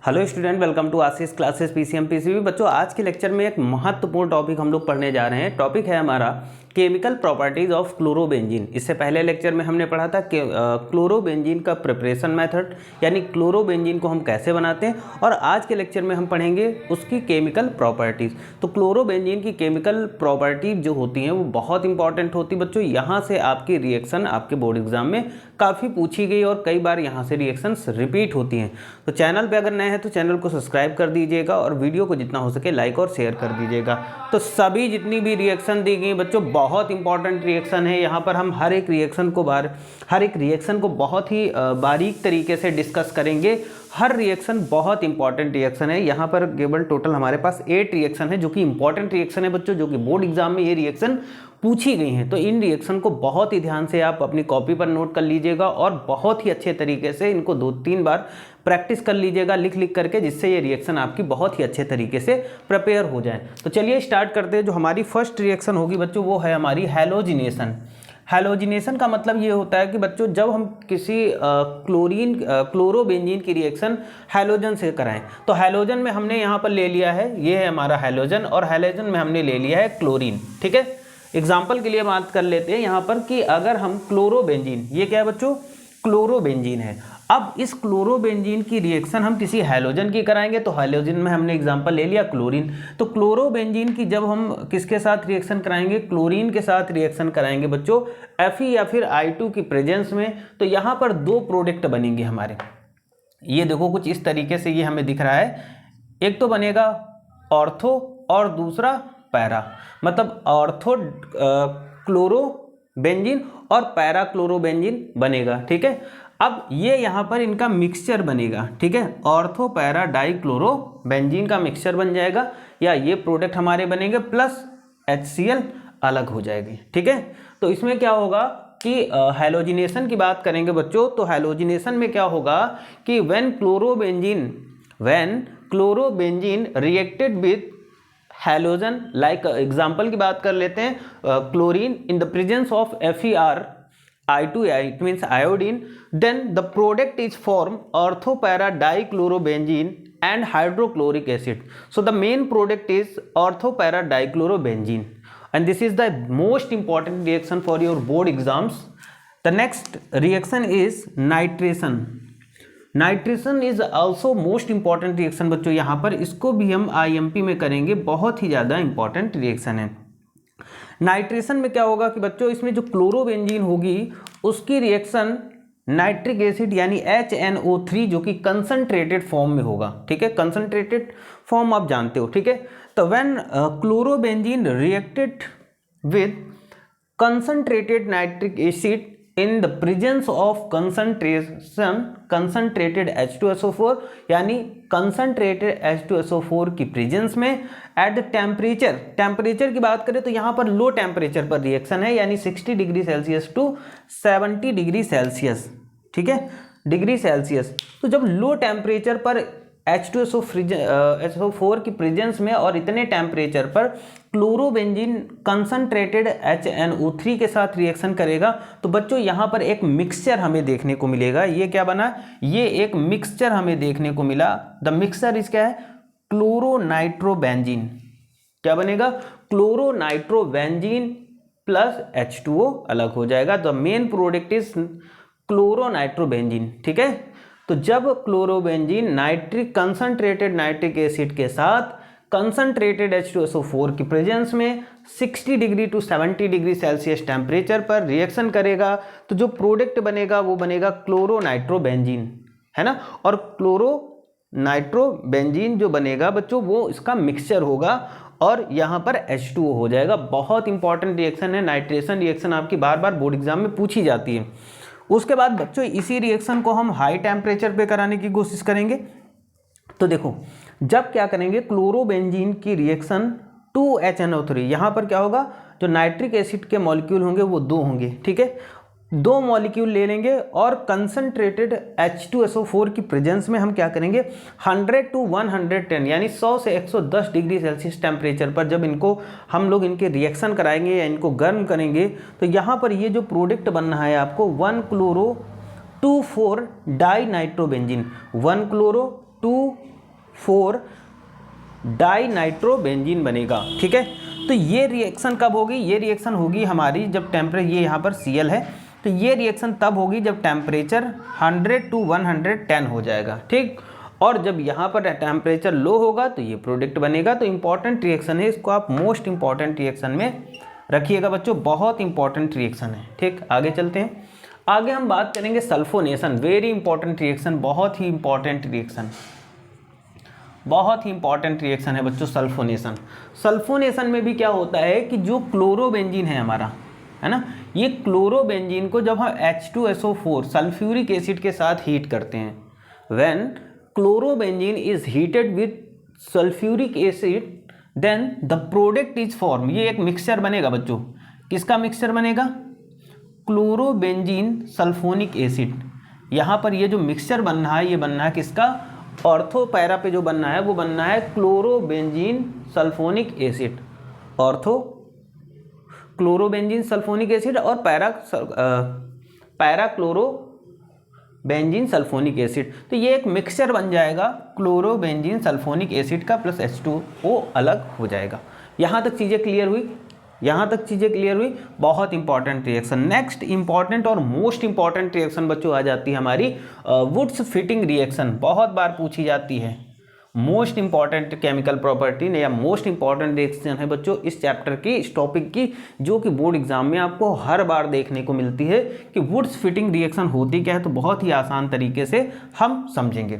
Hello student, welcome to Ashish classes PCM PCB. बच्चों, आज के लेक्चर में एक महत्वपूर्ण टॉपिक हम लोग पढ़ने जा रहे हैं। टॉपिक है हमारा केमिकल प्रॉपर्टीज ऑफ क्लोरोबेंजीन। इससे पहले लेक्चर में हमने पढ़ा था कि क्लोरोबेंजीन का प्रिपरेशन मेथड, यानी क्लोरोबेंजीन को हम कैसे बनाते हैं, और आज के लेक्चर में हम पढ़ेंगे उसकी केमिकल प्रॉपर्टीज़। तो क्लोरोबेंजीन की केमिकल प्रॉपर्टीज जो होती हैं वो बहुत इंपॉर्टेंट होती है बच्चों। यहाँ से आपकी रिएक्शन आपके बोर्ड एग्जाम में काफ़ी पूछी गई और कई बार यहाँ से रिएक्शंस रिपीट होती हैं। तो चैनल पे अगर नए हैं तो चैनल को सब्सक्राइब कर दीजिएगा और वीडियो को जितना हो सके लाइक और शेयर कर दीजिएगा। तो सभी जितनी भी रिएक्शन दी गई बच्चों, बहुत इंपॉर्टेंट रिएक्शन है। यहाँ पर हम हर एक रिएक्शन को बहुत ही बारीक तरीके से डिस्कस करेंगे। हर रिएक्शन बहुत इंपॉर्टेंट रिएक्शन है। यहाँ पर केवल टोटल हमारे पास 8 रिएक्शन है जो कि इंपॉर्टेंट रिएक्शन है बच्चों, जो कि बोर्ड एग्जाम में ये रिएक्शन पूछी गई हैं। तो इन रिएक्शन को बहुत ही ध्यान से आप अपनी कॉपी पर नोट कर लीजिएगा और बहुत ही अच्छे तरीके से इनको 2-3 बार प्रैक्टिस कर लीजिएगा लिख करके, जिससे ये रिएक्शन आपकी बहुत ही अच्छे तरीके से प्रिपेयर हो जाए। तो चलिए स्टार्ट करते हैं। जो हमारी फर्स्ट रिएक्शन होगी बच्चों वो है हमारी हैलोजिनेशन। हैलोजिनेशन का मतलब ये होता है कि बच्चों जब हम किसी क्लोरोबेंजीन की रिएक्शन हैलोजन से कराएं, तो हैलोजन में हमने यहाँ पर ले लिया है, ये है हमारा हैलोजन, और हैलोजन में हमने ले लिया है क्लोरीन। ठीक है, एग्जाम्पल के लिए बात कर लेते हैं यहाँ पर कि अगर हम क्लोरोबेंजीन, ये क्या है बच्चों, क्लोरोबेंजीन है। अब इस क्लोरोबेंजीन की रिएक्शन हम किसी हैलोजन की कराएंगे, तो हैलोजन में हमने एग्जांपल ले लिया क्लोरीन। तो क्लोरोबेंजीन की जब हम किसके साथ रिएक्शन कराएंगे, क्लोरीन के साथ रिएक्शन कराएंगे बच्चों Fe या फिर I2 की प्रेजेंस में, तो यहाँ पर 2 प्रोडक्ट बनेंगे हमारे। ये देखो कुछ इस तरीके से ये हमें दिख रहा है। एक तो बनेगा ऑर्थो और दूसरा पैरा, मतलब ऑर्थो क्लोरोबेंजीन और पैरा क्लोरोबेंजीन बनेगा। ठीक है, अब ये यहाँ पर इनका मिक्सचर बनेगा। ठीक है, ऑर्थो पैरा डाई क्लोरोबेंजीन का मिक्सचर बन जाएगा, या ये प्रोडक्ट हमारे बनेंगे प्लस HCl अलग हो जाएगी। ठीक है, तो इसमें क्या होगा कि हैलोजिनेशन की बात करेंगे बच्चों, तो हैलोजिनेशन में क्या होगा कि when chlorobenzene reacted with halogen, like example की बात कर लेते हैं, chlorine in the presence of FeR I2, it means iodine, then the product is formed ortho para dichlorobenzene and hydrochloric acid. So the main product is ortho para dichlorobenzene, and this is the most important reaction for your board exams. The next reaction is nitration. Nitration is also most important reaction बच्चों। यहाँ पर इसको भी हम IMP में करेंगे, बहुत ही ज़्यादा इंपॉर्टेंट रिएक्शन है। नाइट्रेशन में क्या होगा कि बच्चों इसमें जो क्लोरोबेंजीन होगी उसकी रिएक्शन नाइट्रिक एसिड यानी HNO3 जो कि कंसंट्रेटेड फॉर्म में होगा। ठीक है, कंसंट्रेटेड फॉर्म आप जानते हो। ठीक है, तो when chlorobenzene reacted with concentrated nitric acid in the presence of concentrated H2SO4, यानी कंसंट्रेटेड H2SO4 की प्रेजेंस में एट द टेम्परेचर की बात करें तो यहाँ पर लो टेम्परेचर पर रिएक्शन है, यानी 60 degree Celsius to 70 degree Celsius. ठीक है, डिग्री सेल्सियस। तो जब लो टेम्परेचर पर H2SO4 की प्रेजेंस में और इतने टेम्परेचर पर क्लोरोबेंजीन कंसंट्रेटेड HNO3 के साथ रिएक्शन करेगा, तो बच्चों यहाँ पर एक मिक्सचर हमें देखने को मिलेगा। ये क्या बना, ये एक मिक्सचर हमें देखने को मिला। द मिक्सचर इज क्या है, क्लोरोनाइट्रोबेंजीन। क्या बनेगा, क्लोरोनाइट्रोबेंजीन प्लस H2O अलग हो जाएगा। The main product is chloronitrobenzene. ठीक है, तो जब क्लोरोबेंजीन कंसंट्रेटेड नाइट्रिक एसिड के साथ कंसंट्रेटेड H2SO4 की प्रेजेंस में 60 degree to 70 degree Celsius temperature पर रिएक्शन करेगा, तो जो प्रोडक्ट बनेगा वो बनेगा क्लोरोनाइट्रोबेंजीन, है ना। और क्लोरोनाइट्रोबेंजीन जो बनेगा बच्चों वो इसका मिक्सचर होगा और यहाँ पर H2O हो जाएगा। बहुत इंपॉर्टेंट रिएक्शन है नाइट्रेशन रिएक्शन, आपकी बार बार बोर्ड एग्जाम में पूछी जाती है। उसके बाद बच्चों इसी रिएक्शन को हम हाई टेम्परेचर पे कराने की कोशिश करेंगे। तो देखो जब क्या करेंगे, क्लोरोबेंजीन की रिएक्शन 2HNO3, यहाँ पर क्या होगा, जो नाइट्रिक एसिड के मॉलिक्यूल होंगे वो 2 होंगे। ठीक है, 2 मॉलिक्यूल ले लेंगे और कंसंट्रेटेड H2SO4 की प्रेजेंस में हम क्या करेंगे, 100 to 110 यानी 100 से 110 डिग्री सेल्सियस टेम्परेचर पर जब इनको हम लोग इनके रिएक्शन कराएंगे या इनको गर्म करेंगे, तो यहाँ पर ये जो प्रोडक्ट बनना है आपको 1-chloro-2,4-डाई नाइट्रोबेंजीन, 1-chloro-2 4 डाइनाइट्रोबेंजीन बनेगा। ठीक है, तो ये रिएक्शन कब होगी? ये रिएक्शन होगी हमारी जब टेम्परेचर, ये यहाँ पर Cl है, तो ये रिएक्शन तब होगी जब टेम्परेचर 100 to 110 हो जाएगा। ठीक, और जब यहाँ पर टेम्परेचर लो होगा तो ये प्रोडक्ट बनेगा। तो इंपॉर्टेंट रिएक्शन है, इसको आप मोस्ट इंपॉर्टेंट रिएक्शन में रखिएगा बच्चों, बहुत इंपॉर्टेंट रिएक्शन है। ठीक, आगे चलते हैं। आगे हम बात करेंगे सल्फोनेशन, वेरी इंपॉर्टेंट रिएक्शन, बहुत ही इंपॉर्टेंट रिएक्शन, बहुत ही इंपॉर्टेंट रिएक्शन है बच्चों सल्फोनेशन। सल्फोनेशन में भी क्या होता है कि जो क्लोरोबेंजीन है हमारा, है ना, ये क्लोरोबेंजीन को जब हम H2SO4 सल्फ्यूरिक एसिड के साथ हीट करते हैं, when chlorobenzene is heated with sulphuric acid then the product is form. ये एक मिक्सचर बनेगा बच्चों, किसका मिक्सचर बनेगा? Chlorobenzene sulphonic acid. यहाँ पर ये जो मिक्सचर बनना है, ये बनना है किसका? ऑर्थो पैरा पे जो बनना है वो बनना है chlorobenzene sulphonic acid, ortho chlorobenzene sulphonic acid और पैरा क्लोरोबेंजीन सल्फोनिक एसिड। तो ये एक मिक्सचर बन जाएगा क्लोरोबेंजीन सल्फोनिक एसिड का प्लस H2O अलग हो जाएगा। यहाँ तक चीज़ें क्लियर हुई? यहाँ तक चीज़ें क्लियर हुई? बहुत इंपॉर्टेंट रिएक्शन। नेक्स्ट इंपॉर्टेंट और मोस्ट इंपॉर्टेंट रिएक्शन बच्चों आ जाती है हमारी वुड्स फिटिंग रिएक्शन, बहुत बार पूछी जाती है। मोस्ट इंपॉर्टेंट केमिकल प्रॉपर्टी ने या मोस्ट इंपॉर्टेंट रिएक्शन है बच्चों इस चैप्टर की, इस टॉपिक की, जो कि बोर्ड एग्जाम में आपको हर बार देखने को मिलती है कि वुड्स फिटिंग रिएक्शन होती क्या है। तो बहुत ही आसान तरीके से हम समझेंगे।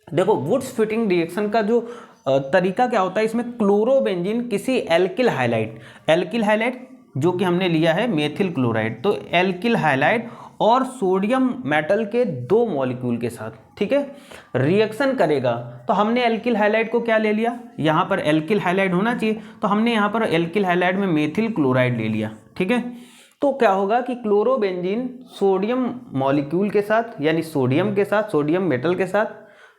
देखो, वुड्स फिटिंग रिएक्शन का जो तरीका क्या होता है, इसमें क्लोरोबेंजीन किसी एल्किल हाइलाइड जो कि हमने लिया है मेथिल क्लोराइड, तो एल्किल हाइलाइड और सोडियम मेटल के 2 मॉलिक्यूल के साथ, ठीक है, रिएक्शन करेगा। तो हमने एल्किल हाइलाइड को क्या ले लिया? यहाँ पर एल्किल हाइलाइड होना चाहिए, तो हमने यहाँ पर एल्किल हाइलाइड में मेथिल क्लोराइड ले लिया। ठीक है, तो क्या होगा कि क्लोरोबेंजीन सोडियम मॉलिक्यूल के साथ, यानी सोडियम के साथ, सोडियम मेटल के साथ,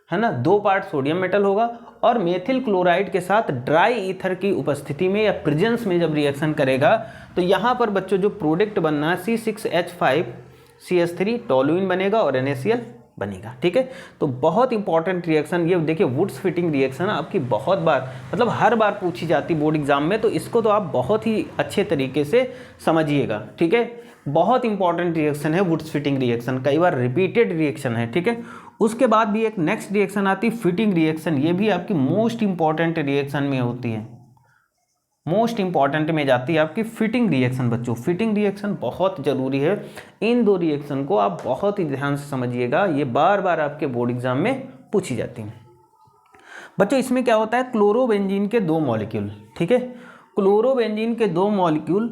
है ना, 2 पार्ट सोडियम मेटल होगा, और मेथिल क्लोराइड के साथ ड्राई ईथर की उपस्थिति में या प्रेजेंस में जब रिएक्शन करेगा तो यहाँ पर बच्चों जो प्रोडक्ट बनना है C6H5CH3 टोलुइन बनेगा और NaCl बनेगा। ठीक है, तो बहुत इंपॉर्टेंट रिएक्शन ये देखिए, वुड्स फिटिंग रिएक्शन आपकी बहुत बार, मतलब हर बार पूछी जाती बोर्ड एग्जाम में, तो इसको तो आप बहुत ही अच्छे तरीके से समझिएगा। ठीक है, बहुत इंपॉर्टेंट रिएक्शन है वुड्स फिटिंग रिएक्शन, कई बार रिपीटेड रिएक्शन है। ठीक है, उसके बाद भी एक नेक्स्ट रिएक्शन आती है फिटिंग रिएक्शन, ये भी आपकी मोस्ट इंपॉर्टेंट रिएक्शन में होती है, मोस्ट इंपॉर्टेंट में जाती है आपकी फिटिंग रिएक्शन। बच्चों फिटिंग रिएक्शन बहुत जरूरी है, इन 2 रिएक्शन को आप बहुत ही ध्यान से समझिएगा, ये बार बार आपके बोर्ड एग्जाम में पूछी जाती है। बच्चों इसमें क्या होता है, क्लोरोबेंजीन के 2 मॉलिक्यूल, ठीक है, क्लोरोबेंजीन के 2 मॉलिक्यूल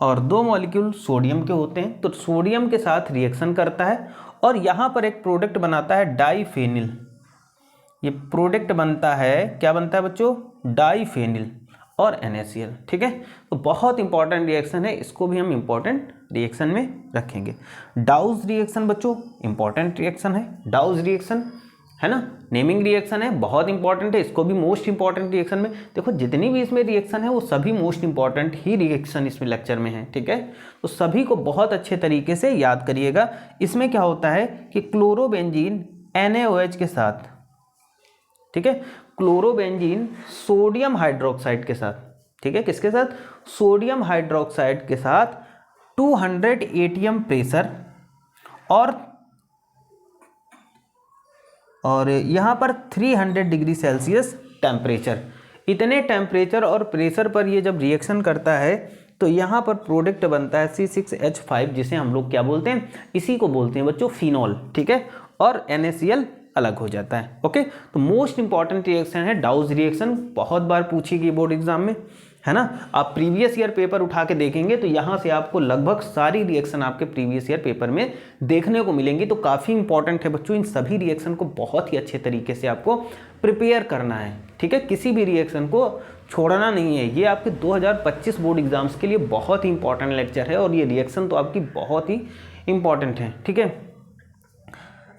और 2 मॉलिक्यूल सोडियम के होते हैं, तो सोडियम के साथ रिएक्शन करता है और यहाँ पर एक प्रोडक्ट बनाता है डाईफेनिल। ये प्रोडक्ट बनता है, क्या बनता है बच्चों? डाईफेनिल और NaCl। ठीक है, तो बहुत इंपॉर्टेंट रिएक्शन है, इसको भी हम इंपॉर्टेंट रिएक्शन में रखेंगे। डाउज रिएक्शन बच्चों इंपॉर्टेंट रिएक्शन है, डाउज रिएक्शन है ना, नेमिंग रिएक्शन है, बहुत इंपॉर्टेंट है, इसको भी मोस्ट इंपॉर्टेंट रिएक्शन में। देखो जितनी भी इसमें रिएक्शन है वो सभी मोस्ट इंपॉर्टेंट ही रिएक्शन इसमें लेक्चर में है। ठीक है, तो सभी को बहुत अच्छे तरीके से याद करिएगा। इसमें क्या होता है कि क्लोरोबेंजीन NaOH के साथ, ठीक है, क्लोरोबेंजीन सोडियम हाइड्रोक्साइड के साथ, ठीक है, किसके साथ? सोडियम हाइड्रोक्साइड के साथ 200 ATM प्रेशर और यहाँ पर 300 डिग्री सेल्सियस टेम्परेचर, इतने टेम्परेचर और प्रेशर पर ये जब रिएक्शन करता है तो यहाँ पर प्रोडक्ट बनता है C6H5, जिसे हम लोग क्या बोलते हैं? इसी को बोलते हैं बच्चों फिनॉल। ठीक है, और NaCl अलग हो जाता है। ओके, तो मोस्ट इंपॉर्टेंट रिएक्शन है डाउज रिएक्शन, बहुत बार पूछी गई बोर्ड एग्जाम में, है ना। आप प्रीवियस ईयर पेपर उठा के देखेंगे तो यहाँ से आपको लगभग सारी रिएक्शन आपके प्रीवियस ईयर पेपर में देखने को मिलेंगी, तो काफ़ी इंपॉर्टेंट है बच्चों। इन सभी रिएक्शन को बहुत ही अच्छे तरीके से आपको प्रिपेयर करना है। ठीक है, किसी भी रिएक्शन को छोड़ना नहीं है। ये आपके 2025 बोर्ड एग्जाम्स के लिए बहुत ही इंपॉर्टेंट लेक्चर है और ये रिएक्शन तो आपकी बहुत ही इंपॉर्टेंट है। ठीक है,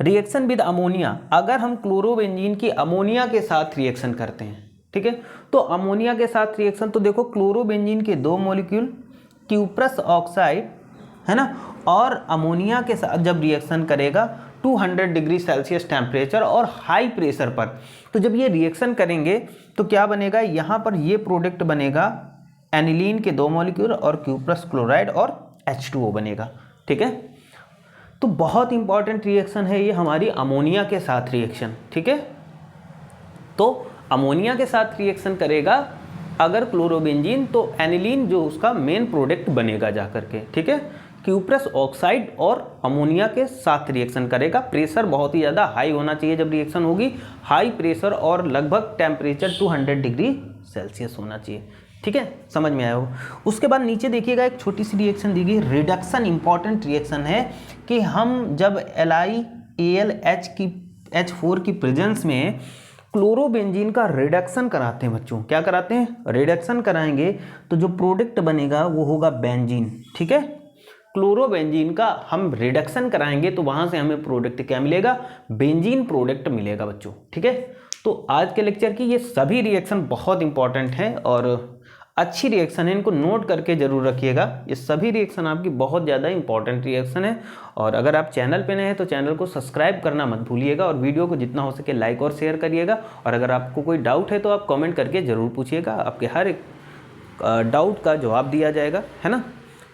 रिएक्शन विद अमोनिया, अगर हम क्लोरोबेंजीन की अमोनिया के साथ रिएक्शन करते हैं, ठीक है, तो अमोनिया के साथ रिएक्शन, तो देखो क्लोरोबेंजीन के 2 मॉलिक्यूल क्यूप्रस ऑक्साइड, है ना, और अमोनिया के साथ जब रिएक्शन करेगा 200 डिग्री सेल्सियस टेम्परेचर और हाई प्रेशर पर। तो जब ये रिएक्शन करेंगे तो क्या बनेगा, यहाँ पर ये प्रोडक्ट बनेगा एनिलीन के 2 मॉलिक्यूल और क्यूप्रस क्लोराइड और H2O बनेगा। ठीक है, तो बहुत इंपॉर्टेंट रिएक्शन है ये हमारी अमोनिया के साथ रिएक्शन। ठीक है, तो अमोनिया के साथ रिएक्शन करेगा अगर क्लोरोबेंजीन, तो एनिलीन जो उसका मेन प्रोडक्ट बनेगा जा करके। ठीक है, क्यूप्रस ऑक्साइड और अमोनिया के साथ रिएक्शन करेगा। प्रेशर बहुत ही ज़्यादा हाई होना चाहिए जब रिएक्शन होगी, हाई प्रेशर और लगभग टेम्परेचर 200 डिग्री सेल्सियस होना चाहिए। ठीक है, समझ में आया हो। उसके बाद नीचे देखिएगा एक छोटी सी रिएक्शन दी गई, रिडक्शन। इंपॉर्टेंट रिएक्शन है कि हम जब LiAlH की H4 की प्रेजेंस में क्लोरोबेंजीन का रिडक्शन कराते हैं बच्चों, क्या कराते हैं, रिडक्शन कराएंगे, तो जो प्रोडक्ट बनेगा वो होगा बेंजीन। ठीक है, क्लोरोबेंजीन का हम रिडक्शन कराएंगे तो वहां से हमें प्रोडक्ट क्या मिलेगा, बेंजीन प्रोडक्ट मिलेगा बच्चों। ठीक है, तो आज के लेक्चर की ये सभी रिएक्शन बहुत इंपॉर्टेंट हैं और अच्छी रिएक्शन है, इनको नोट करके जरूर रखिएगा। ये सभी रिएक्शन आपकी बहुत ज़्यादा इंपॉर्टेंट रिएक्शन है। और अगर आप चैनल पे नए हैं तो चैनल को सब्सक्राइब करना मत भूलिएगा और वीडियो को जितना हो सके लाइक और शेयर करिएगा। और अगर आपको कोई डाउट है तो आप कमेंट करके ज़रूर पूछिएगा, आपके हर एक डाउट का जवाब दिया जाएगा, है ना।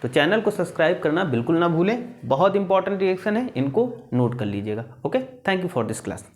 तो चैनल को सब्सक्राइब करना बिल्कुल ना भूलें, बहुत इंपॉर्टेंट रिएक्शन है, इनको नोट कर लीजिएगा। Okay, thank you for this class.